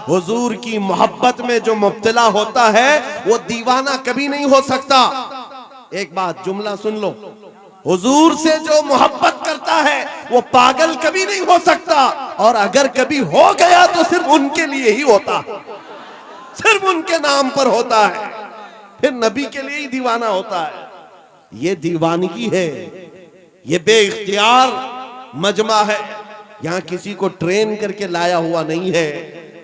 हुजूर की मोहब्बत में जो मुब्तला होता है वो दीवाना कभी नहीं हो सकता। एक बात जुमला सुन लो, हुजूर से जो मोहब्बत करता है वो पागल कभी नहीं हो सकता, और अगर कभी हो गया तो सिर्फ उनके लिए ही होता, सिर्फ उनके नाम पर होता है, फिर नबी के लिए ही दीवाना होता है। ये दीवानगी है, ये बेइख्तियार मजमा है। यहाँ किसी को ट्रेन करके लाया हुआ नहीं है,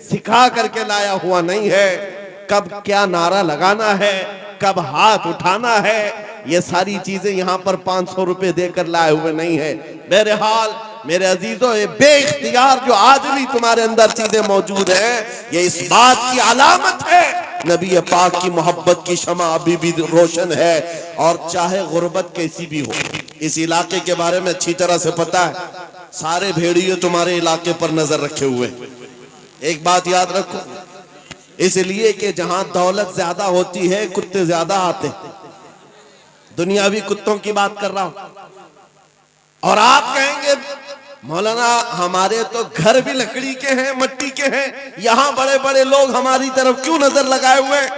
सिखा करके लाया हुआ नहीं है। कब क्या नारा लगाना है, कब हाथ उठाना है, ये सारी चीजें यहाँ पर 500 रुपए देकर लाए हुए नहीं है। बहरहाल मेरे अजीजों, ये बेइख्तियार जो आज भी तुम्हारे अंदर चीजें मौजूद हैं, ये इस बात की अलामत है नबी पाक की मोहब्बत की शमा अभी भी रोशन है। और चाहे गुर्बत कैसी भी हो, इस इलाके के बारे में अच्छी तरह से पता है, सारे भेड़िए तुम्हारे इलाके पर नजर रखे हुए। एक बात याद रखो, इसलिए कि जहां दौलत ज्यादा होती है कुत्ते ज्यादा आते हैं। दुनियावी कुत्तों की बात कर रहा हूं। और आप कहेंगे मौलाना हमारे तो घर भी लकड़ी के हैं, मट्टी के हैं, यहां बड़े बड़े लोग हमारी तरफ क्यों नजर लगाए हुए हैं?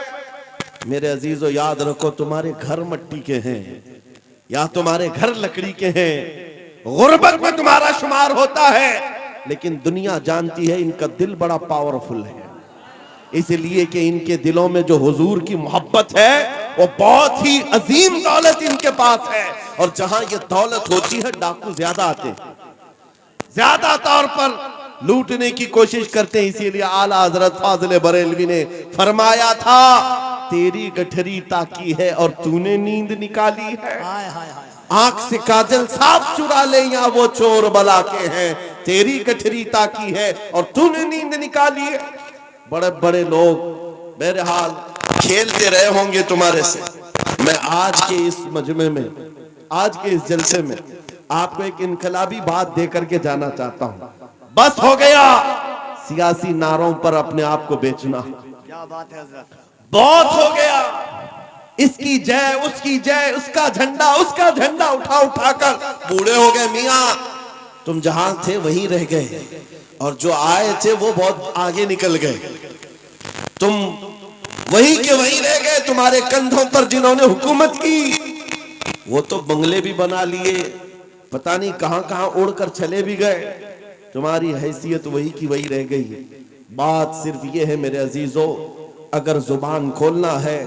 मेरे अजीजों याद रखो, तुम्हारे घर मट्टी के हैं या तुम्हारे घर लकड़ी के हैं, गुर्बत में तुम्हारा शुमार होता है, लेकिन दुनिया जानती है इनका दिल बड़ा पावरफुल है, इसलिए कि इनके दिलों में जो हुजूर की मोहब्बत है वो बहुत ही अजीम दौलत इनके पास है। और जहां ये दौलत होती है डाकू ज्यादा आते हैं, ज्यादा तौर पर लूटने की कोशिश करते हैं। इसीलिए आला हजरत फाजिल बरेलवी ने फरमाया था, तेरी गठरी ताकी है और तूने नींद निकाली है। आंख से काजल साफ चुरा ले या वो चोर बला के हैं, तेरी गठरी ताकी है और तूने नींद निकाली है। बड़े बड़े लोग बहरहाल खेलते रहे होंगे तुम्हारे से। मैं आज के इस मजमे में, आज के इस जलसे में आपको एक इनकलाबी बात दे करके जाना चाहता हूं। बस हो गया सियासी नारों पर अपने आप को बेचना, क्या बात है हज़रत, बहुत हो गया। इसकी जय, उसकी जय, उसका झंडा उठा उठाकर बूढ़े हो गए। मियां तुम जहां थे वहीं रह गए, और जो आए थे वो बहुत आगे निकल गए। तुम वहीं के वहीं रह गए। तुम्हारे कंधों पर जिन्होंने हुकूमत की वो तो बंगले भी बना लिए, पता नहीं कहां कहां उड़कर चले भी गए। तुम्हारी हैसियत वही की वही रह गई। बात सिर्फ ये है मेरे अजीजों, अगर जुबान खोलना है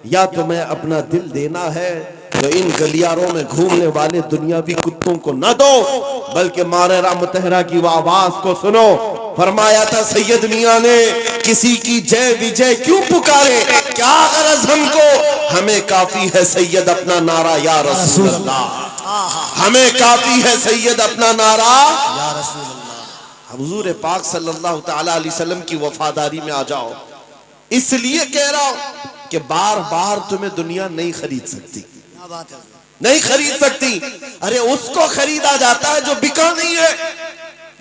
या तुम्हें अपना दिल देना है तो इन गलियारों में घूमने वाले दुनियावी कुत्तों को न दो, बल्कि मारेरा मुतहरा की वो आवाज को सुनो। फरमाया था सैयद मियां ने, किसी की जय विजय क्यों पुकारे, क्या गरज हमको, हमें काफी है सैयद अपना नारा या रसूल अल्लाह, हमें काफी है सैयद अपना नारा या रसूल अल्लाह। हुजूर पाक सल्लल्लाहु तआला अलैहि वसल्लम की वफादारी में आ जाओ। इसलिए कह रहा हूं कि बार बार तुम्हें दुनिया नहीं खरीद सकती, नहीं खरीद सकती। अरे उसको खरीदा जाता है जो बिका नहीं है,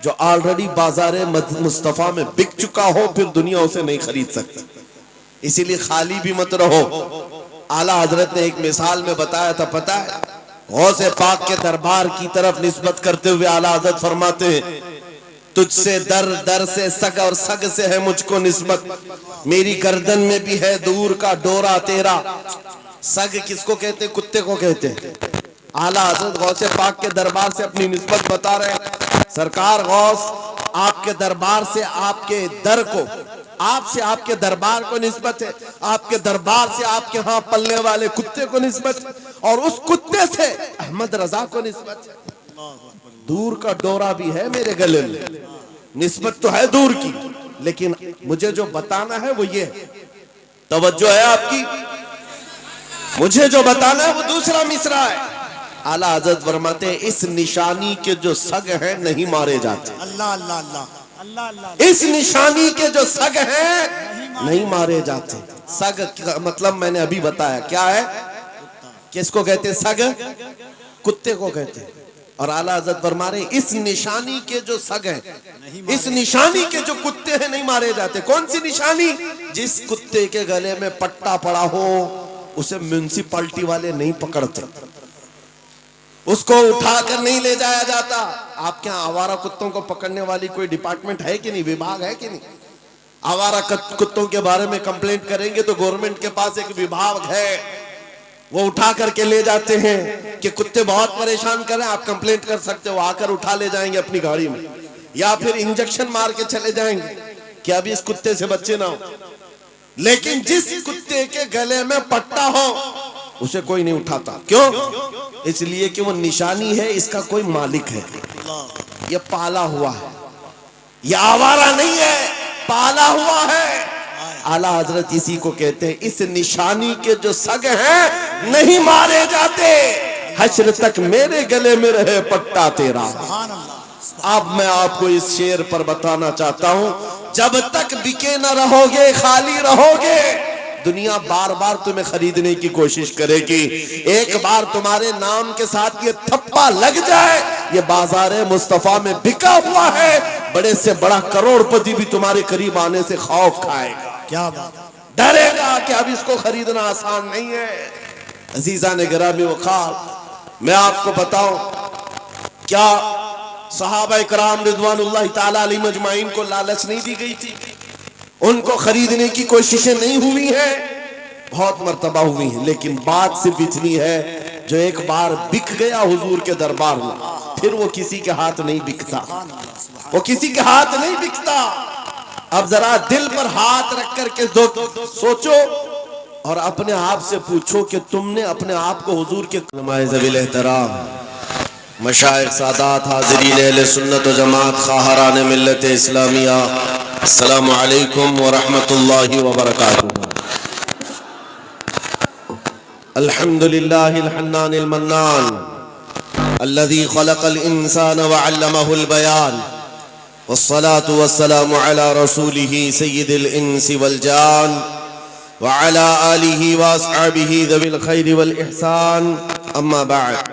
जो ऑलरेडी बाजारे मुस्तफा में बिक चुका हो, फिर दुनिया उसे नहीं खरीद सकती। इसीलिए खाली भी मत रहो। आला हजरत ने एक मिसाल में बताया था, पता है, गौसे पाक के दरबार की तरफ निस्बत करते हुए आला हजरत फरमाते हैं, तुझसे दर दर से सग और सग से है मुझको निस्बत, मेरी गर्दन में भी है दूर का डोरा तेरा। सग किसको कहते, कुत्ते को कहते हैं। आला हजरत गौसे पाक के दरबार से अपनी निस्बत बता रहे हैं। सरकार गौस आपके दरबार से आपके दर को, आपसे आपके दरबार को निस्बत है, आपके दरबार से आपके यहाँ पलने वाले कुत्ते को निस्बत है, और उस कुत्ते से अहमद रजा को निस्बत है। दूर का डोरा भी है मेरे गले में, निस्बत तो है दूर की, लेकिन मुझे जो बताना है वो ये है, तवज्जो है आपकी, मुझे जो बताना है वो दूसरा मिसरा है। आला हजरत फरमाते हैं, इस निशानी के जो सग हैं नहीं मारे जाते। अल्लाह अल्लाह अल्लाह अल्लाह अल्लाह, इस निशानी के जो सग हैं नहीं मारे जाते। सग का मतलब मैंने अभी बताया क्या है, किसको कहते हैं सग, कुत्ते को कहते हैं। और आला हजरत फरमा रहे, इस निशानी के जो सग हैं, इस निशानी के जो कुत्ते हैं नहीं मारे जाते। कौन सी निशानी, जिस कुत्ते के गले में पट्टा पड़ा हो उसे म्युनिसिपैलिटी वाले नहीं पकड़ते, उसको उठाकर नहीं ले जाया जाता। आपके यहाँ आवारा कुत्तों को पकड़ने वाली कोई डिपार्टमेंट है कि नहीं, विभाग है कि नहीं? आवारा कुत्तों के बारे में कंप्लेंट करेंगे तो गवर्नमेंट के पास एक विभाग है, वो उठा करके ले जाते हैं कि कुत्ते बहुत परेशान कर रहे हैं, आप कंप्लेंट कर सकते हो, आकर उठा ले जाएंगे अपनी गाड़ी में, या फिर इंजेक्शन मार के चले जाएंगे कि अभी इस कुत्ते से बच्चे ना हो। लेकिन जिस कुत्ते के गले में पट्टा हो उसे कोई नहीं उठाता। क्यों? इसलिए कि वो निशानी है, इसका कोई मालिक है, ये पाला हुआ है, ये आवारा नहीं है, पाला हुआ है। आला हजरत इसी को कहते हैं, इस निशानी के जो सग हैं नहीं मारे जाते, हश्र तक मेरे गले में रहे पट्टा तेरा। अब मैं आपको इस शेर पर बताना चाहता हूं, जब तक बिके न रहोगे, खाली रहोगे, दुनिया बार बार तुम्हें खरीदने की कोशिश करेगी। एक बार तुम्हारे नाम के साथ ये थप्पा लग जाए, ये बाजार मुस्तफा में बिका हुआ है, बड़े से बड़ा करोड़पति भी तुम्हारे करीब आने से खौफ खाएगा, क्या बात, डरेगा कि अब इसको खरीदना आसान नहीं है। अजीजा ने गिरामी वक़ार, मैं आपको बताऊं, क्या सहाबा इकराम रिज़वानुल्लाह ताला अलैहिम अजमाइन को लालच नहीं दी गई थी? उनको खरीदने की कोशिशें नहीं हुई हैं? बहुत मर्तबा हुई हैं, लेकिन बात सिर्फ इतनी है, जो एक बार बिक गया हुजूर के दरबार में, फिर वो किसी के हाथ नहीं बिकता, वो किसी के हाथ नहीं बिकता। अब जरा दिल पर हाथ रख करके सोचो और अपने आप से पूछो कि तुमने अपने आप को हुजूर के ज़वील एहतराम मशाइख सादात हाज़रीन अहले सुन्नत व जमात ख़ाहरान मिल्लत इस्लामिया, अस्सलामु अलैकुम व रहमतुल्लाहि व बरकातुहू। अल्हम्दुलिल्लाहिल हन्नानिल मन्नान अल्लज़ी ख़लक़ल इंसान व अल्लमहुल बयान, वस्सलातु वस्सलामु अला रसूलिही सय्यिदिल इंसी वल जान व अला आलिही व अस्हाबिही ज़विल खैरि वल इहसान, अम्मा बअद,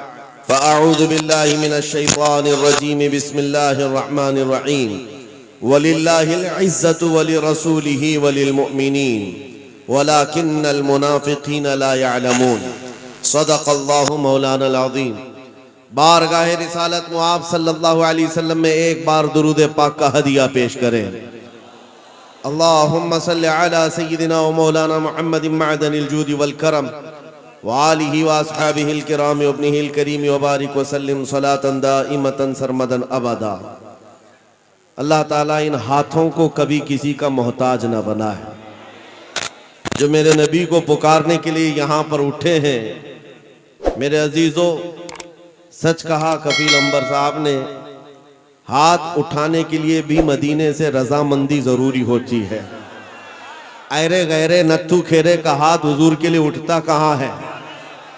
फ़अऊज़ु बिल्लाहि मिनश शैतानिर रजीम, बिस्मिल्लाहिर रहमानिर रहीम, वलिल्लाहिल इज़्ज़तु वलिरसूलिही वलिलमुअ्मिनीन वलाकिन्नल मुनाफ़िक़ीन ला यअलमून। सदक़ल्लाहु मौलानल अज़ीम। बारगाह रिसालत मुआब सल्लल्लाहु अलैहि वसल्लम में एक बार दुरूद पाक का हदिया पेश करें। अल्लाहुम्मा सल्लि अला सय्यिदिना व मौलाना मुहम्मदिन मअदनिल जूदि वल करम व आलिहि व अस्हाबिहिल किराम व इब्निहिल करीम व बारिक व सल्लिम सलातन दाइमतन सरमदन अबदा। अल्लाह ताला इन हाथों को कभी किसी का मोहताज न बनाए, जो मेरे नबी को पुकारने के लिए यहाँ पर उठे हैं। मेरे अजीजों, सच कहा कफील अंबर साहब ने, हाथ उठाने के लिए भी मदीने से रजामंदी जरूरी होती है। ऐरे गैरे नत्थु खेरे का हाथ हुजूर के लिए उठता कहाँ है?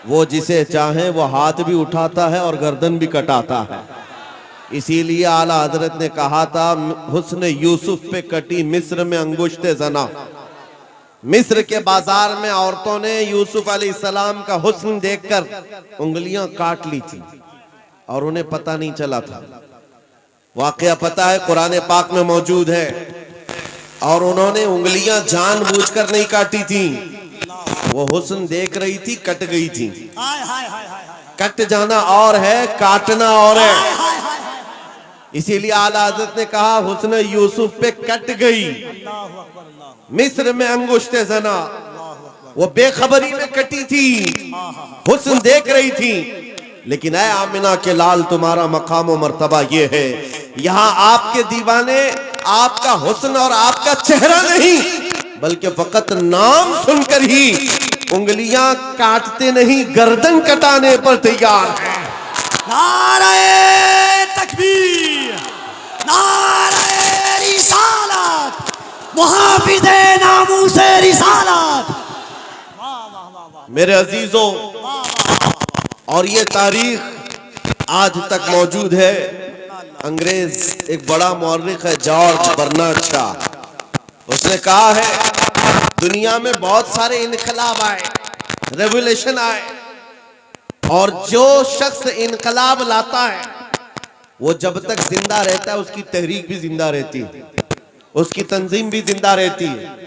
वो जिसे चाहे वो हाथ भी उठाता है और गर्दन भी कटाता है। इसीलिए आला हजरत ने कहा था, हुस्न यूसुफ पे कटी मिस्र में अंगुश्ते जना। मिस्र के बाजार में औरतों ने यूसुफ अलैहिस्सलाम का हुस्न देखकर उंगलियां काट ली थी और उन्हें पता नहीं चला था। वाकया पता है, कुरान पाक में मौजूद है। और उन्होंने उंगलियां जानबूझकर नहीं काटी थी, वो हुस्न देख रही थी, कट गई थी। कट जाना और है, काटना और है। इसीलिए आला हज़रत ने कहा, हुस्न यूसुफ पे कट गई, मिस्र में अंगुश्ते जना। वो बेखबरी में कटी थी, हुस्न देख रही थी। लेकिन ऐ आमिना के लाल, तुम्हारा मकाम और मर्तबा ये है, यहाँ आपके दीवाने आपका हुस्न और आपका चेहरा नहीं, बल्कि फकत नाम सुनकर ही उंगलियां काटते नहीं, गर्दन कटाने पर तैयार है। नारे तकबीर, नारे रिसालत, मुहाफिज़े नामूसे रिसालत। मेरे अजीजों, और ये तारीख आज तक मौजूद है। अंग्रेज एक बड़ा मौर्रिख है, जॉर्ज बर्नार्ड शॉ, उसने कहा है, दुनिया में बहुत सारे इनकलाब आए, रेवोल्यूशन आए, और जो शख्स इनकलाब लाता है वो जब तक जिंदा रहता है उसकी तहरीक भी जिंदा रहती है, उसकी तंजीम भी जिंदा रहती है।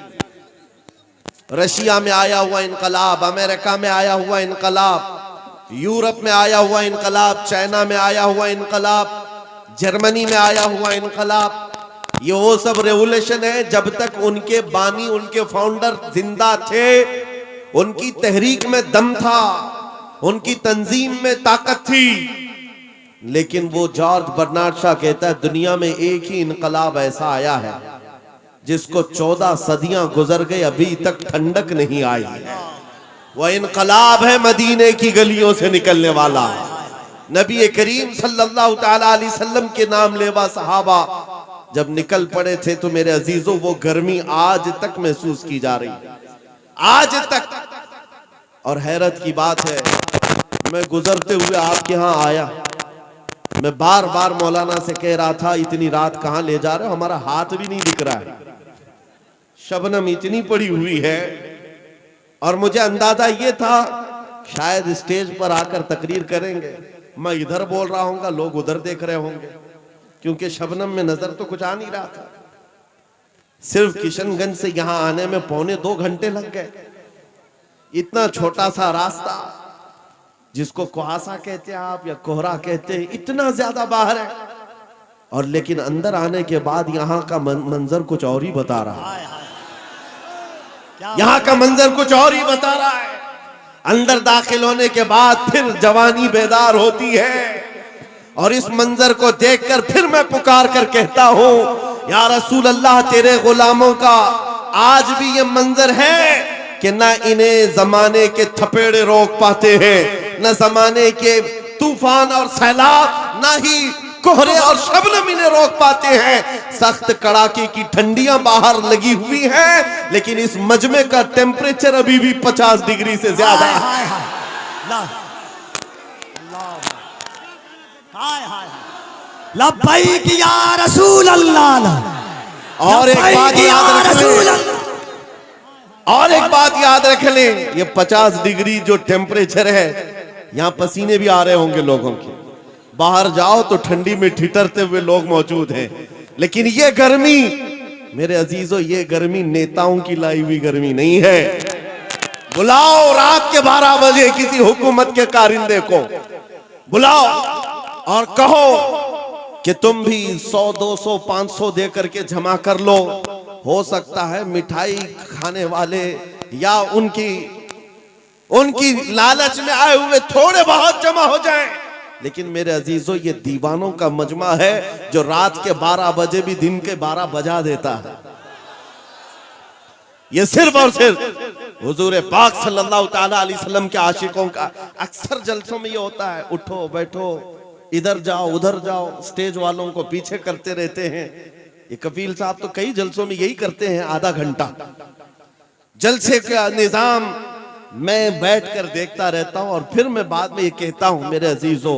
रशिया में आया हुआ इनकलाब, अमेरिका में आया हुआ इनकलाब, यूरोप में आया हुआ इनकलाब, चाइना में आया हुआ इनकलाब, जर्मनी में आया हुआ इनकलाब, ये वो सब रेवोल्यूशन है जब तक उनके बानी, उनके फाउंडर जिंदा थे, उनकी तहरीक में दम था, उनकी तंजीम में ताकत थी। लेकिन वो जॉर्ज बर्नार्ड शॉ कहता है दुनिया में एक ही इनकलाब ऐसा आया है जिसको 14 सदियां गुजर गई, अभी तक ठंडक नहीं आई है। वह इनकलाब है मदीने की गलियों से निकलने वाला। नबी करीम सल्लल्लाहु तआला अलैहि वसल्लम के नाम लेवा सहाबा जब निकल पड़े थे तो मेरे अजीजों वो गर्मी आज तक महसूस की जा रही है, आज तक। और हैरत की बात है, मैं गुजरते हुए आपके यहाँ आया, मैं बार बार मौलाना से कह रहा था इतनी रात कहां ले जा रहे हो, हमारा हाथ भी नहीं दिख रहा है, शबनम इतनी पड़ी हुई है। और मुझे अंदाजा ये था शायद स्टेज पर आकर तकरीर करेंगे, मैं इधर बोल रहा हूँगा, लोग उधर देख रहे होंगे, क्योंकि शबनम में नजर तो कुछ आ नहीं रहा था। सिर्फ किशनगंज से यहां आने में 2.25 घंटे लग गए। इतना छोटा सा रास्ता जिसको कुहासा कहते हैं आप या कोहरा कहते हैं, इतना ज्यादा बाहर है। और लेकिन अंदर आने के बाद यहाँ का मंजर कुछ और ही बता रहा है, यहाँ का मंजर कुछ और ही बता रहा है। अंदर दाखिल होने के बाद फिर जवानी बेदार होती है, और इस मंजर को देखकर फिर मैं पुकार कर कहता हूँ या रसूल अल्लाह, तेरे गुलामों का आज भी ये मंजर है कि ना इन्हें जमाने के थपेड़े रोक पाते हैं, न जमाने के तूफान और सैलाब, ना ही कोहरे और शबनम इन्हें रोक पाते हैं। सख्त कड़ाके की ठंडियां बाहर लगी हुई हैं, लेकिन इस मजमे का टेम्परेचर अभी भी 50 डिग्री से ज्यादा है। लब्बैक या रसूल अल्लाह। और एक बात याद रख लें, और एक बात याद रख लें, ये 50 डिग्री जो टेम्परेचर है, यहाँ पसीने भी आ रहे होंगे लोगों के। बाहर जाओ तो ठंडी में ठिठरते हुए लोग मौजूद हैं, लेकिन ये गर्मी मेरे अजीजों, ये गर्मी नेताओं की लाई हुई गर्मी नहीं है। बुलाओ रात के 12 बजे किसी हुकूमत के कारिंदे को, बुलाओ और कहो कि तुम भी 100, 200, 500 दे करके जमा कर लो। हो सकता है मिठाई खाने वाले या उनकी लालच में आए हुए थोड़े बहुत जमा हो जाएं, लेकिन मेरे अजीजों ये दीवानों का मजमा है जो रात के 12 बजे भी दिन के 12 बजा देता है। ये सिर्फ और सिर्फ हुजूर पाक सल्लल्लाहु ताला अलैहि वसल्लम के आशिकों का अक्सर जलसों में ये होता है, उठो बैठो, इधर जाओ उधर जाओ, स्टेज वालों को पीछे करते रहते हैं। ये कफील साहब तो कई जलसों में यही करते हैं, आधा घंटा जलसे का निजाम मैं बैठकर देखता रहता हूं। और फिर मैं बाद में ये कहता हूं मेरे अजीजों,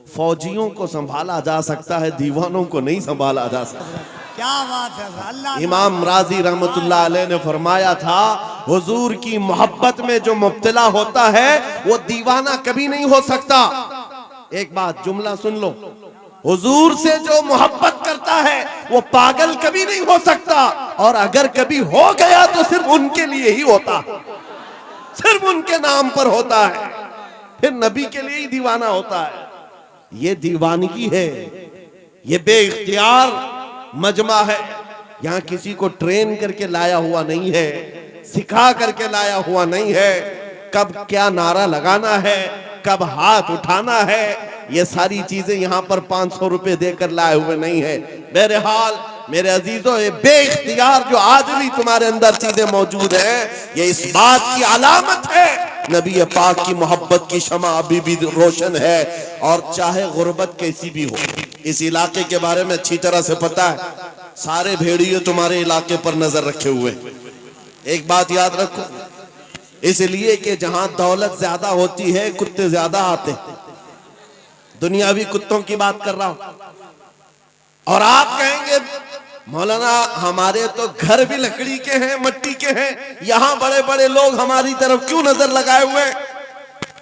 फौजियों को संभाला जा सकता है, दीवानों को नहीं संभाला जा सकता। क्या बात है अल्लाह। इमाम राजी रहमतुल्लाह अलैह ने फरमाया था, हुजूर की मोहब्बत में जो मुब्तला होता है वो दीवाना कभी नहीं हो सकता। एक बात जुमला सुन लो, हुजूर से जो मोहब्बत करता है वो पागल कभी नहीं हो सकता, और अगर कभी हो गया तो सिर्फ उनके लिए ही होता, सिर्फ उनके नाम पर होता है, फिर नबी के लिए ही दीवाना होता है। ये दीवानगी है, ये बेइख्तियार मजमा है। यहां किसी को ट्रेन करके लाया हुआ नहीं है, सिखा करके लाया हुआ नहीं है। कब क्या नारा लगाना है, कब हाथ उठाना है, ये सारी चीजें यहाँ पर 500 रुपए देकर लाए हुए नहीं है। बहरहाल मेरे अजीजों, ये बेइख्तियार जो आज भी तुम्हारे अंदर चीजें मौजूद हैं, ये इस बात की अलामत है नबी पाक की मोहब्बत की शमा अभी भी रोशन है। और चाहे गुर्बत कैसी भी हो, इस इलाके के बारे में अच्छी तरह से पता है, सारे भेड़िए तुम्हारे इलाके पर नजर रखे हुए। एक बात याद रखो, इसलिए कि जहां दौलत ज्यादा होती है कुत्ते ज्यादा आते हैं। दुनियावी कुत्तों की बात कर रहा हूं। और आप कहेंगे मौलाना हमारे तो घर भी लकड़ी के हैं, मट्टी के हैं, यहां बड़े बड़े लोग हमारी तरफ क्यों नजर लगाए हुए?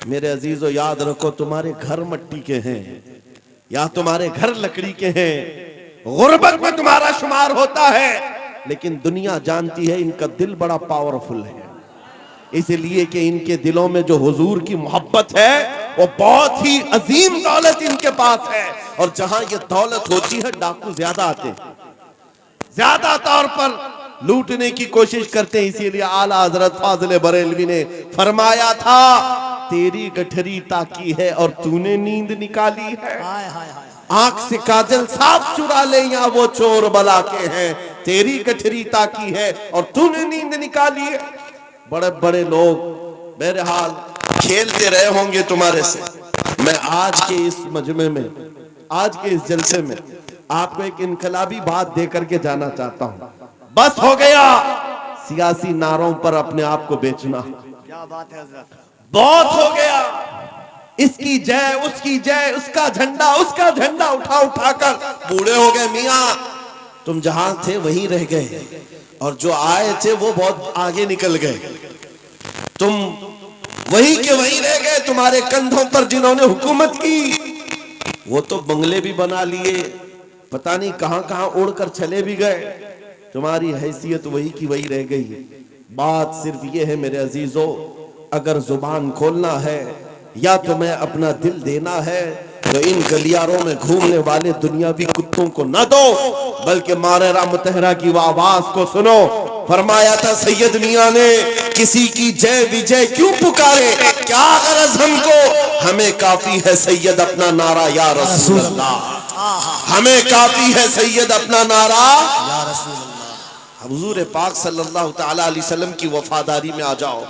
मेरे अजीजों याद रखो, तुम्हारे घर मट्टी के हैं या तुम्हारे घर लकड़ी के हैं, गुर्बत में तुम्हारा शुमार होता है, लेकिन दुनिया जानती है इनका दिल बड़ा पावरफुल है, इसलिए कि इनके दिलों में जो हुजूर की मोहब्बत है वो बहुत ही अजीम दौलत इनके पास है। और जहां ये दौलत होती है डाकू ज्यादा आते हैं, ज्यादा तौर पर लूटने की कोशिश करते हैं। इसीलिए आला हजरत फाजिल बरेलवी ने फरमाया था, तेरी गठरी ताकी है और तूने नींद निकाली है। हाय हाय हाय। आंख से काजल साफ चुरा ले या वो चोर बला के हैं, तेरी गठरी ताकी है और तूने नींद निकाली है। बड़े बड़े लोग बहरहाल खेलते रहे होंगे तुम्हारे से। मैं आज के इस मजमे में, आज के इस जलसे में आपको एक इनकलाबी बात दे करके जाना चाहता हूं। बस हो गया सियासी नारों पर अपने आप को बेचना, क्या बात है हजरत। बहुत हो गया। इसकी जय, उसकी जय, उसका झंडा उठा उठा कर बूढ़े हो गए। मियां तुम जहां थे वहीं रह गए और जो आए थे वो बहुत आगे निकल गए। तुम वहीं के वहीं रह गए। तुम्हारे कंधों पर जिन्होंने हुकूमत की वो तो बंगले भी बना लिए, पता नहीं कहां कहां उड़कर चले भी गए। तुम्हारी हैसियत वही की वही रह गई। बात सिर्फ ये है मेरे अजीजों, अगर जुबान खोलना है या तुम्हें अपना दिल देना है तो इन गलियारों में घूमने वाले दुनियावी कुत्तों को न दो, बल्कि मारेरा मुतहरा की वो आवाज को सुनो। फरमाया था सैयद मियां ने, किसी की जय विजय क्यों पुकारे, क्या गरज हमको, हमें काफी है सैयद अपना नारा या रसूल अल्लाह। हमें काफी है सैयद अपना नारा या रसूल अल्लाह। हुजूर पाक सल्लल्लाहु तआला अलैहि वसल्लम की वफादारी में आ जाओ।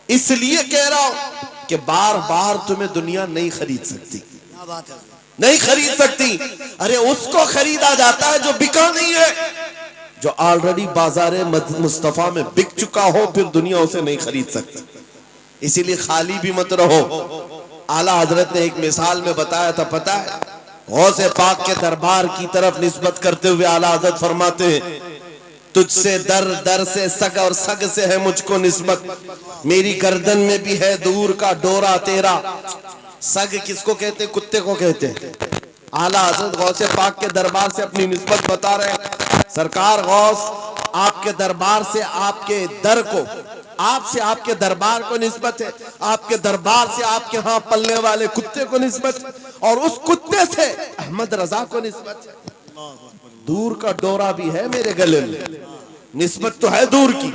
इसलिए कह रहा हूं कि बार बार तुम्हें दुनिया नहीं खरीद सकती, क्या बात है। नहीं खरीद सकती। अरे उसको खरीदा जाता है जो बिका नहीं है, जो ऑलरेडी बाजारे मुस्तफा में बिक चुका हो, फिर दुनिया उसे नहीं खरीद सकती। इसीलिए खाली भी मत रहो। आला हजरत ने एक मिसाल में बताया था, पता है, गौसे पाक के दरबार की तरफ निस्बत करते हुए आला हजरत फरमाते हैं, तुझसे दर दर से सग और सग से है मुझको निस्बत, मेरी गर्दन में भी है दूर का डोरा तेरा। सग किसको कहते, कुत्ते को कहते हैं। आला हजरत गौसे पाक के दरबार से अपनी निस्बत बता रहे हैं। सरकार गौस आपके दरबार से आपके दर को, आपसे आपके दरबार को निस्बत है, आपके दरबार से आपके यहाँ पलने वाले कुत्ते को निस्बत है, और उस कुत्ते से अहमद रजा को निस्बत है। दूर का डोरा भी है मेरे गले में, निस्बत तो है दूर की,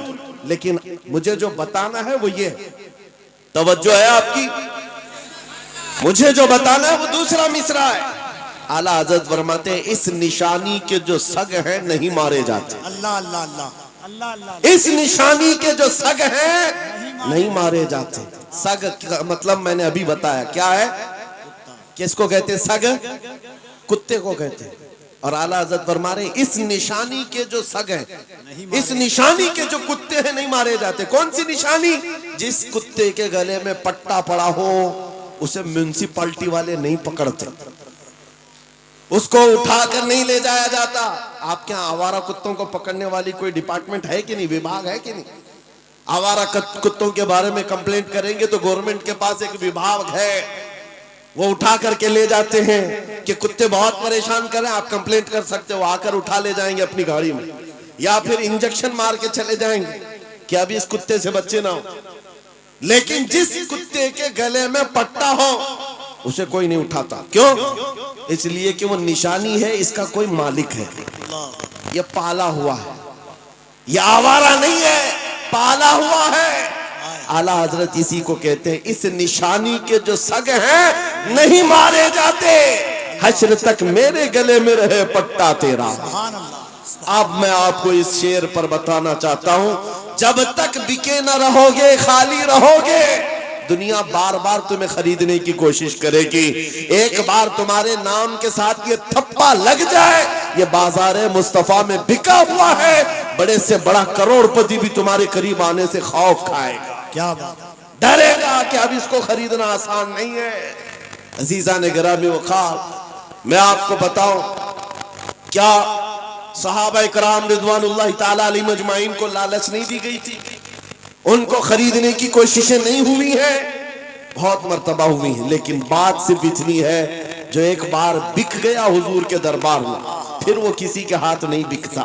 लेकिन मुझे जो बताना है वो ये है। तवज्जो है आपकी? मुझे जो बताना है वो दूसरा मिसरा है। आला हजरत फरमाते हैं, इस निशानी के जो सग हैं नहीं मारे जाते। अल्लाह अल्लाह अल्लाह अल्लाह अल्लाह। इस निशानी के जो सग हैं नहीं मारे जाते। सग का मतलब मैंने अभी बताया क्या है, किसको कहते हैं सग, कुत्ते को कहते हैं। और आला हजरत फरमा रहे, इस निशानी के जो सग हैं, इस निशानी के जो कुत्ते हैं नहीं मारे जाते। कौन सी निशानी? जिस कुत्ते के गले में पट्टा पड़ा हो उसे म्युनिसिपैलिटी वाले नहीं पकड़ते, उसको उठाकर नहीं ले जाया जाता। आपके यहाँ आवारा कुत्तों को पकड़ने वाली कोई डिपार्टमेंट है कि नहीं, विभाग है कि नहीं? आवारा कुत्तों के बारे में कंप्लेंट करेंगे तो गवर्नमेंट के पास एक विभाग है, वो उठा करके ले जाते हैं कि कुत्ते बहुत परेशान कर रहे हैं, आप कंप्लेंट कर सकते हो, आकर उठा ले जाएंगे अपनी गाड़ी में, या फिर इंजेक्शन मार के चले जाएंगे कि अभी इस कुत्ते से बच्चे ना हो। लेकिन जिस कुत्ते के गले में पट्टा हो उसे कोई नहीं उठाता। क्यों? इसलिए कि वो निशानी है, इसका कोई मालिक है, ये पाला हुआ है, ये आवारा नहीं है, पाला हुआ है। आला हजरत इसी को कहते हैं, इस निशानी के जो सग हैं नहीं मारे जाते, हश्र तक मेरे गले में रहे पट्टा तेरा। अब मैं आपको इस शेर पर बताना चाहता हूं, जब तक बिके न रहोगे, खाली रहोगे, दुनिया बार बार तुम्हें खरीदने की कोशिश करेगी। एक बार तुम्हारे नाम के साथ ये थप्पा लग जाए, ये बाजारे मुस्तफा में बिका हुआ है, बड़े से बड़ा करोड़पति भी तुम्हारे करीब आने से खौफ खाएगा, क्या बात, डरेगा कि अब इसको खरीदना आसान नहीं है। अजीजा ने गिरामी वक़ार, मैं आपको बताऊं, क्या सहाबा इकराम रिज़वानुल्लाह ताला अलैहिम अजमाइन को लालच नहीं दी गई थी? उनको खरीदने की कोशिशें नहीं हुई हैं? बहुत मर्तबा हुई हैं, लेकिन बात सिर्फ इतनी है, जो एक बार बिक गया हुजूर के दरबार में, फिर वो किसी के हाथ नहीं बिकता,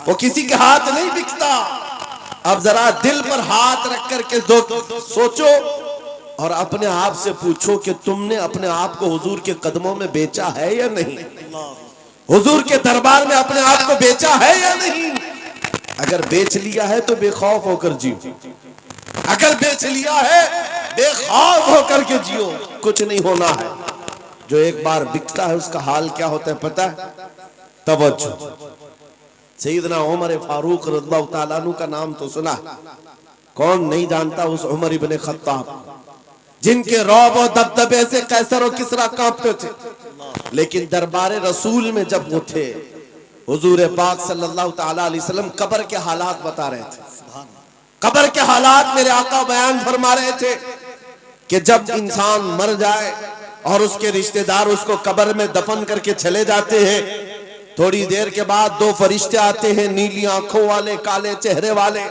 वो किसी के हाथ नहीं बिकता। अब जरा दिल पर हाथ रख करके सोचो और अपने आप से पूछो कि तुमने अपने आप को हुजूर के कदमों में बेचा है या नहीं? हुजूर के दरबार में अपने आप को बेचा है या नहीं? अगर बेच लिया है तो बेखौफ होकर जियो, अगर बेच लिया है बेखौफ होकर के जियो, कुछ नहीं होना है। जो एक बार बिकता है उसका हाल क्या होता है पता है? तवज्जो। सैयदना उमर फारूक रज़ियल्लाहु ताला अन्हु का नाम तो सुना, कौन नहीं जानता उस उमर इब्ने खत्ताब, जिनके रौब और दबदबे से कैसर और किसरा कांपते थे। लेकिन दरबारे रसूल में जब वो थे, हुजूर पाक सल्लल्लाहु ताला अलैहि वसल्लम कब्र के हालात बता रहे थे। कब्र के हालात मेरे आका बयान फरमा रहे थे कि जब इंसान मर जाए और उसके रिश्तेदार उसको कब्र में दफन करके चले जाते हैं, थोड़ी देर के बाद दो फरिश्ते आते हैं, नीली आंखों वाले, काले चेहरे वाले,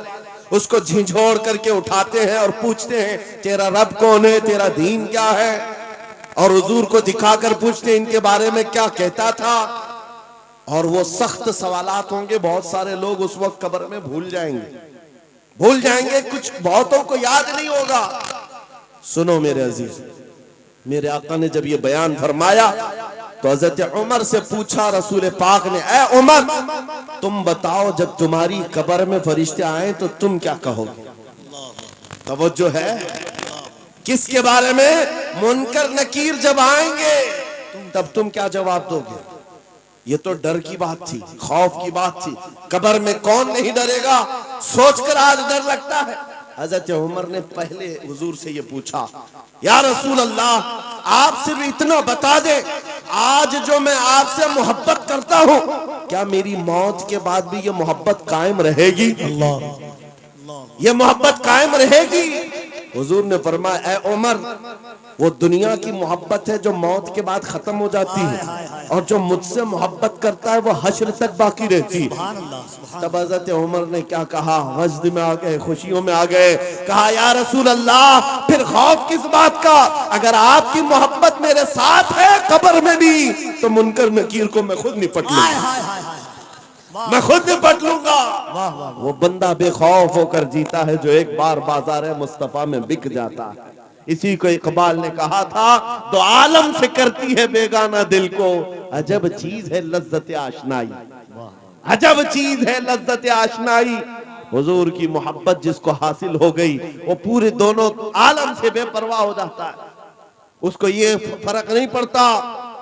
उसको झिझोड़ करके उठाते हैं और पूछते हैं तेरा रब कौन है, तेरा दीन क्या है, और हुजूर को दिखाकर पूछते हैं इनके बारे में क्या कहता था। और वो सख्त सवालात होंगे, बहुत सारे लोग उस वक्त कब्र में भूल जाएंगे, कुछ बहुतों को याद नहीं होगा। सुनो मेरे अजीज, मेरे आका ने जब ये बयान फरमाया तो हजरत उमर से पूछा रसूल पाक ने, ए उमर तुम बताओ जब तुम्हारी कब्र में फरिश्ते आए तो तुम क्या कहोगे? तवज्जो है, किसके बारे में? मुनकर नकीर जब आएंगे तब तुम क्या जवाब दोगे? ये तो डर की बात थी, खौफ की बात थी। कब्र में कौन नहीं डरेगा, सोचकर आज डर लगता है। हजरत उमर ने पहले हुजूर से ये पूछा, या रसूल अल्लाह आप सिर्फ इतना बता दे, आज जो मैं आपसे मोहब्बत करता हूँ क्या मेरी मौत के बाद भी ये मोहब्बत कायम रहेगी? ये मोहब्बत कायम रहेगी? हुजूर ने फरमाया, ए उमर वो दुनिया की मोहब्बत है जो मौत के बाद खत्म हो जाती है, और जो मुझसे मोहब्बत करता है वो हश्र तक बाकी रहती है। तब हज़रत उमर ने क्या कहा, वजद में आ गए, खुशियों में आ गए, कहा या रसूल अल्लाह फिर खौफ किस बात का, अगर आपकी मोहब्बत मेरे साथ है कब्र में भी तो मुनकर नकीर को मैं खुद निपट लूंगा, मैं खुद निपट लूंगा। वो बंदा बेखौफ होकर जीता है जो एक बार बाजार मुस्तफा में बिक जाता है। इसी को इकबाल ने कहा था, दो आलम से करती है बेगाना दिल को, अजब चीज है लज्जत आशनाई, अजब चीज है लज्जत आशनाई। हुजूर की मोहब्बत जिसको हासिल हो गई वो पूरे दोनों आलम से बेपरवाह हो जाता है। उसको ये फर्क नहीं पड़ता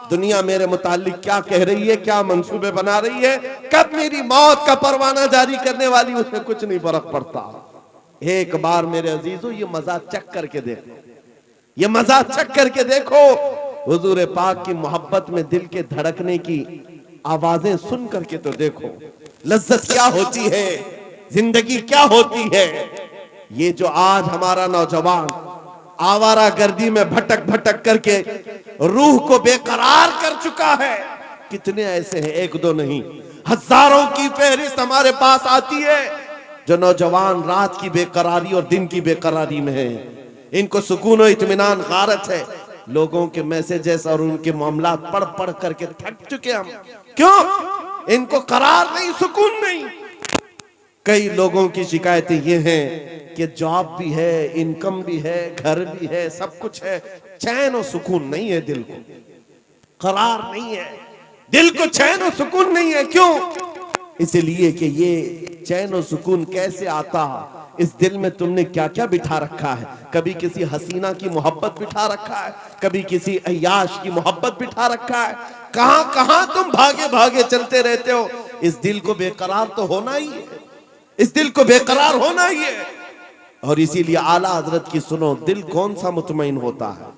दुनिया मेरे मुतालिक क्या कह रही है, क्या मंसूबे बना रही है, कब मेरी मौत का परवाना जारी करने वाली, उसमें कुछ नहीं फर्क पड़ता। एक बार मेरे अजीजों ये मजा चख करके देखो, ये मजा चख करके देखो, हुजूर पाक की मोहब्बत में दिल के धड़कने की आवाजें सुन करके तो देखो, लज्जत क्या होती है, जिंदगी क्या होती है। ये जो आज हमारा नौजवान आवारा गर्दी में भटक भटक करके रूह को बेकरार कर चुका है, कितने ऐसे हैं, एक दो नहीं, हजारों की फहरिस्त हमारे पास आती है जो नौजवान रात की बेकरारी और दिन की बेकरारी में है। इनको सुकून और इत्मीनान गारत है, लोगों के मैसेजेस और उनके मामला पढ़ पढ़ करके थक चुके हम। क्यों? इनको करार नहीं, सुकून नहीं। कई लोगों की शिकायतें ये हैं कि जॉब भी है, इनकम भी है, घर भी है, सब कुछ है, चैन और सुकून नहीं है, दिल को करार नहीं है, दिल को चैन और सुकून नहीं है। क्यों? इसलिए कि ये चैन और सुकून कैसे आता, इस दिल में तुमने क्या क्या बिठा रखा है। कभी किसी हसीना की मोहब्बत बिठा रखा है, कभी किसी अय्याश की मोहब्बत बिठा रखा है, कहां कहां तुम भागे भागे चलते रहते हो। इस दिल को बेकरार तो होना ही है, इस दिल को बेकरार होना ही है। और इसीलिए आला हजरत की सुनो, दिल कौन सा मुतमईन होता है,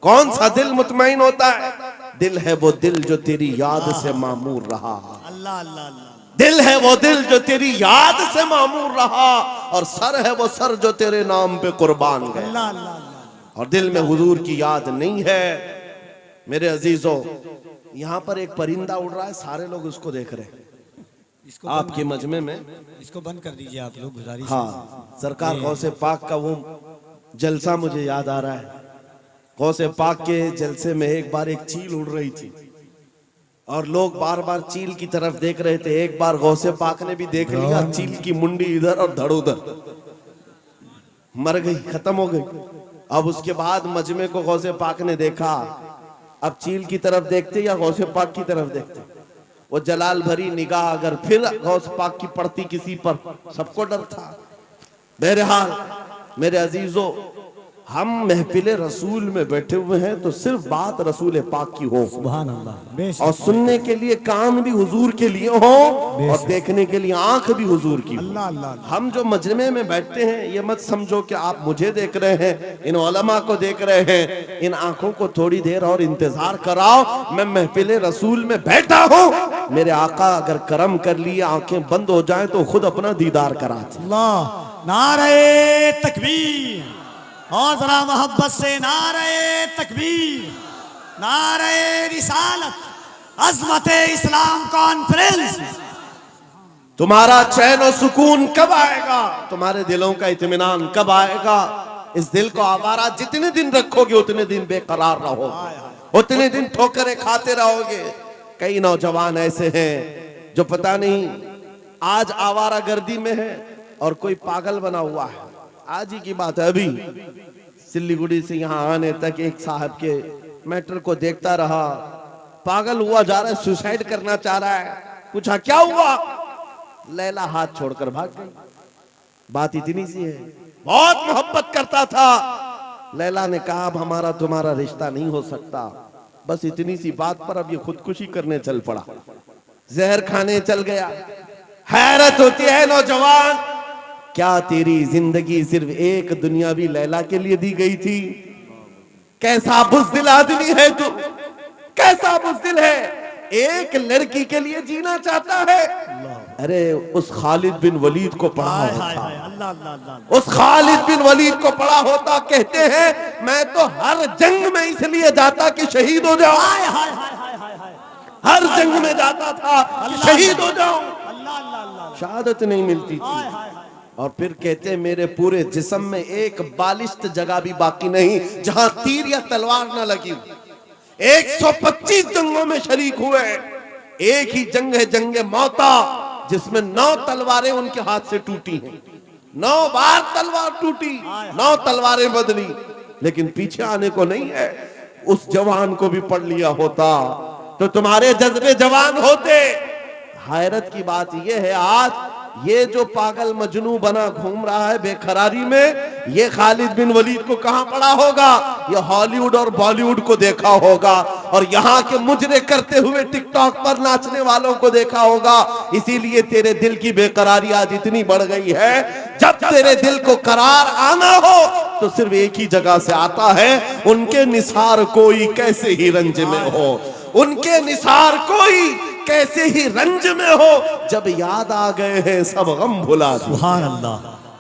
कौन सा दिल मुतमईन होता है? दिल है वो दिल जो तेरी याद से मामूर रहा, अल्लाह अल्लाह अल्लाह। दिल है वो दिल जो तेरी याद से मामूर रहा, और सर है वो सर जो तेरे नाम पे कुर्बान गया। अल्लाह अल्लाह अल्लाह। और दिल में हुजूर की याद नहीं है। मेरे अजीजों, यहाँ पर एक परिंदा उड़ रहा है, सारे लोग उसको देख रहे हैं इसको आपके मजमे में। इसको बंद कर दीजिए आप लोग, गुजारिश। हाँ, सरकार गौसे पाक का वो जलसा मुझे याद आ रहा है। गौसे पाक के जलसे में एक बार एक चील उड़ रही थी और लोग बार बार चील की तरफ देख रहे थे। एक बार गौसे पाक ने भी देख लिया, चील की मुंडी इधर और धड़ उधर, मर गई, खत्म हो गई। अब उसके बाद मजमे को गौसे पाक ने देखा, अब चील की तरफ देखते या गौसे पाक की तरफ देखते? वो जलाल भरी निगाह अगर फिर गौस पाक की पड़ती किसी पर, सबको डर था। बहरहाल मेरे अजीजों, हम महफिले रसूल में बैठे हुए हैं तो सिर्फ बात रसूल पाक की हो, सुभान अल्लाह, और सुनने के लिए कान भी हुजूर के लिए हो और देखने के लिए आंख भी हुजूर की हो। अल्लाह अल्लाह। हम जो मजमे में बैठते हैं, ये मत समझो कि आप मुझे देख रहे हैं, इन उलमा को देख रहे हैं। इन आंखों को थोड़ी देर और इंतजार कराओ, मैं महफिले रसूल में बैठा हूँ। मेरे आका अगर करम कर लिए, आंखें बंद हो जाएं तो खुद अपना दीदार कराते। अल्लाह, नारे तकबीर, और जरा मोहब्बत से नारे तकबीर, नारे रिसालत, अज़मत इस्लाम कॉन्फ्रेंस। तुम्हारा चैन और सुकून कब आएगा? तुम्हारे दिलों का इत्मीनान कब आएगा? इस दिल को आवारा जितने दिन रखोगे उतने दिन बेकरार रहोगे, उतने दिन ठोकरें खाते रहोगे। कई नौजवान ऐसे हैं जो पता नहीं आज आवारा गर्दी में है और कोई पागल बना हुआ है। आज ही की बात है, अभी सिल्लीगुड़ी से यहाँ आने तक एक साहब के मैटर को देखता रहा, पागल हुआ जा रहा है, सुसाइड करना चाह रहा है। पूछा क्या हुआ? लैला हाथ छोड़कर भाग गई। बात इतनी सी है, बहुत मोहब्बत करता था। लैला ने कहा अब हमारा तुम्हारा रिश्ता नहीं हो सकता। बस इतनी सी बात पर अब ये खुदकुशी करने चल पड़ा, जहर खाने चल गया। हैरत होती है नौजवान, क्या तेरी जिंदगी सिर्फ एक दुनियावी लैला के लिए दी गई थी? कैसा बुज़दिल आदमी है तू, कैसा बुज़दिल है, एक लड़की के लिए जीना चाहता है। अरे उस खालिद बिन वलीद को पढ़ा होता, उस खालिद बिन वलीद को पढ़ा होता। कहते हैं मैं तो हर जंग में इसलिए जाता कि शहीद हो जाऊं, हर जंग में जाता था कि शहीद हो जाऊं, शहादत नहीं मिलती थी। और फिर कहते हैं मेरे पूरे जिस्म में एक बालिश्त जगह भी बाकी नहीं जहां तीर या तलवार न लगी। 125 जंगों में शरीक हुए, एक ही जंग है जंगे मौता, जिसमें 9 तलवारें उनके हाथ से टूटी हैं। 9 बार तलवार टूटी, 9 तलवारें बदली, लेकिन पीछे आने को नहीं है। उस जवान को भी पढ़ लिया होता तो तुम्हारे जज्बे जवान होते। हैरत की बात यह है, आज ये जो पागल मजनू बना घूम रहा है बेखरारी में, ये खालिद बिन वलीद को कहां पढ़ा होगा? ये हॉलीवुड और बॉलीवुड को देखा होगा और यहाँ के मुजरे करते हुए टिकटॉक पर नाचने वालों को देखा होगा। इसीलिए तेरे दिल की बेकरारी आज इतनी बढ़ गई है। जब तेरे दिल को करार आना हो तो सिर्फ एक ही जगह से आता है, उनके निसार कोई कैसे ही रंज में हो, उनके निसार कोई कैसे ही रंज में हो, जब याद आ गए हैं सब गम भुला दिए। सुभान अल्लाह,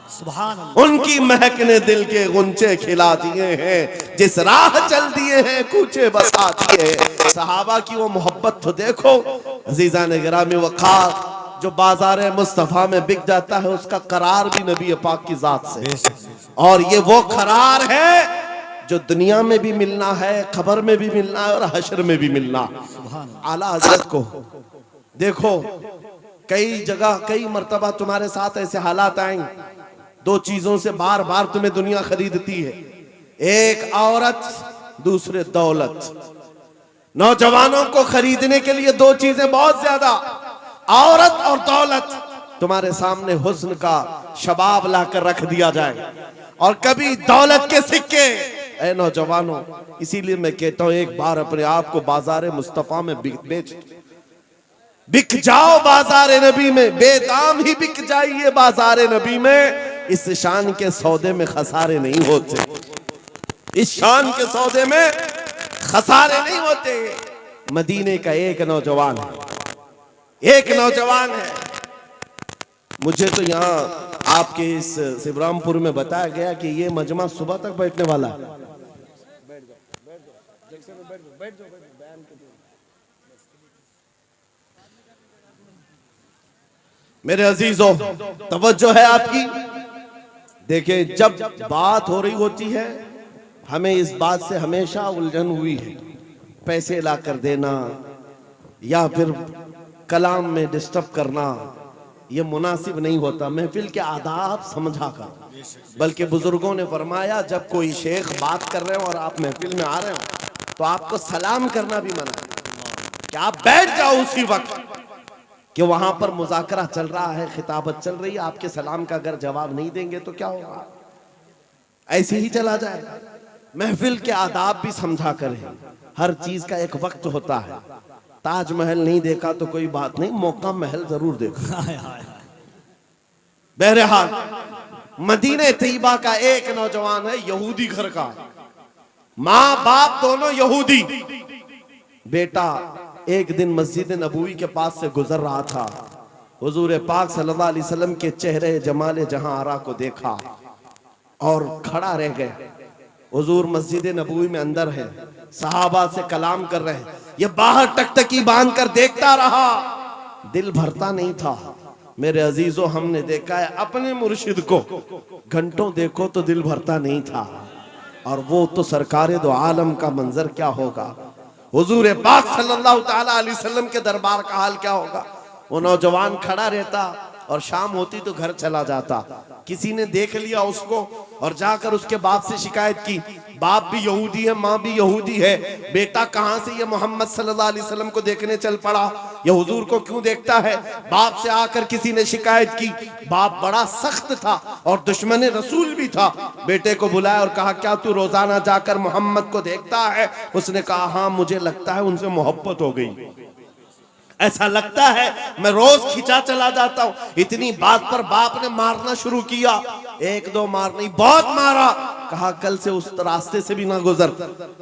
सुभान अल्लाह। उनकी महक ने दिल के गुंचे खिला दिए हैं, जिस राह चल दिए हैं कूचे बसा दिए हैं। सहाबा की वो मोहब्बत तो देखो अजीजान गिरामी वक़ार, जो बाजार मुस्तफा में बिक जाता है उसका करार भी नबी पाक की जात से, और ये वो करार है जो दुनिया में भी मिलना है, खबर में भी मिलना है और हशर में भी मिलना। आला हजरत को देखो, कई जगह कई मर्तबा तुम्हारे साथ ऐसे हालात आएंगे, 2 चीजों से बार बार तुम्हें दुनिया खरीदती है, एक औरत, दूसरे दौलत। नौजवानों को खरीदने के लिए 2 चीजें बहुत ज्यादा, औरत और दौलत। तुम्हारे सामने हुस्न का शबाब लाकर रख दिया जाए और कभी दौलत के सिक्के। ऐ नौजवानों, इसीलिए मैं कहता हूं एक बार अपने आप को बाजार मुस्तफा में बेच, बिक जाओ बाजार नबी में, बेदाम ही बिक जाइए बाजार नबी में। इस शान के सौदे में खसारे नहीं होते, इस शान के सौदे में खसारे नहीं होते। मदीने का एक नौजवान है, एक नौजवान है। मुझे तो यहाँ आपके इस शिवरामपुर में बताया गया कि ये मजमा सुबह तक बैठने वाला है। मेरे अजीजों, तवज्जो है आपकी। देखिए, जब बात हो रही होती है, हमें इस बात से हमेशा उलझन हुई है, पैसे ला कर देना या फिर कलाम में डिस्टर्ब करना, ये मुनासिब नहीं होता। महफिल के आदाब समझा कर, बल्कि बुजुर्गों ने फरमाया जब कोई शेख बात कर रहे हो और आप महफिल में आ रहे हो तो आपको सलाम करना भी मना है कि आप बैठ जाओ उसी वक्त। कि वहां पर मुज़ाकरा चल रहा है, खिताबत चल रही है, आपके सलाम का अगर जवाब नहीं देंगे तो क्या होगा, ऐसे ही चला जाएगा। महफिल के आदाब भी समझा करें, हर चीज का एक वक्त होता है। ताजमहल नहीं देखा तो कोई बात नहीं, मौका महल जरूर देखो। हाय हाय हाय। बहरहाल मदीने तैयबा का एक नौजवान है यहूदी घर का, माँ बाप दोनों यहूदी। बेटा एक दिन मस्जिद नबवी के पास से गुजर रहा था, हुजूर पाक सल्लल्लाहु अलैहि वसल्लम के चेहरे जमाले जहां आरा को देखा और खड़ा रह गए। हुजूर मस्जिद नबवी में अंदर है, सहाबा से कलाम कर रहे हैं, ये बाहर टकटकी बांध कर देखता रहा, दिल भरता नहीं था। मेरे अजीजों, हमने देखा है अपने मुर्शिद को, घंटों देखो तो दिल भरता नहीं था, और वो तो सरकारे दो आलम का मंजर क्या होगा, हुजूर पाक सल्लल्लाहु ताला अलैहि वसल्लम के दरबार का हाल क्या होगा। वो नौजवान खड़ा रहता और शाम होती तो घर चला जाता। किसी ने देख लिया उसको और जाकर उसके बाप से शिकायत की, बाप भी यहूदी है, माँ भी यहूदी है, बेटा कहाँ से ये मोहम्मद सल्लल्लाहु अलैहि वसल्लम को देखने चल पड़ा, ये हुजूर को क्यों देखता है। बाप से आकर किसी ने शिकायत की, बाप बड़ा सख्त था और दुश्मन रसूल भी था। बेटे को बुलाया और कहा, क्या तू रोजाना जाकर मोहम्मद को देखता है। उसने कहा, हाँ मुझे लगता है उनसे मोहब्बत हो गई, ऐसा लगता है, मैं रोज खिंचा चला जाता हूं। इतनी बात पर बाप ने मारना शुरू किया, एक दो मार नहीं, बहुत मारा। कहा, कल से उस रास्ते से भी ना गुजर।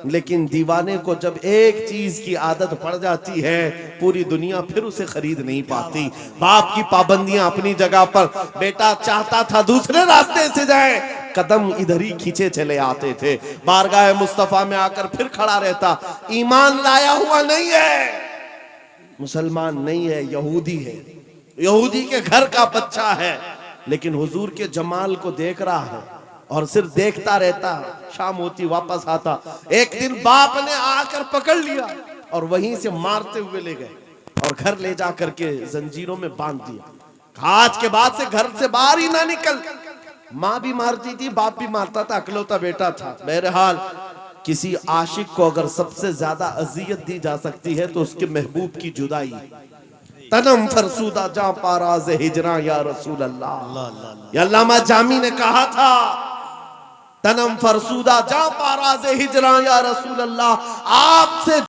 लेकिन दीवाने को जब एक चीज की आदत पड़ जाती है, पूरी दुनिया फिर उसे खरीद नहीं पाती। बाप की पाबंदियां अपनी जगह पर, बेटा चाहता था दूसरे रास्ते से जाए, कदम इधर ही खींचे चले आते थे। बारगाह मुस्तफा में आकर फिर खड़ा रहता, ईमान लाया हुआ नहीं है, मुसलमान नहीं है, यहूदी है, यहूदी के घर का बच्चा है, लेकिन हुजूर के जमाल को देख रहा है और सिर्फ देखता रहता। शाम होती वापस आता, एक दिन बाप ने आकर पकड़ लिया और वहीं से मारते हुए ले गए और घर ले जाकर के जंजीरों में बांध दिया। आज के बाद से घर से बाहर ही ना निकल। माँ भी मारती थी, बाप भी मारता था, अकलौता बेटा था। बहरहाल किसी आशिक को अगर सबसे ज्यादा अजियत दी जा सकती है तो उसके महबूब की जुदाई। तनम फरसूदा जा पाराज हिजरा या रसूल अल्लाह। अल्लामा जामी ने कहा था, तनम फरसूदा जा पाराज हिजरा या रसूल अल्लाह, आपसे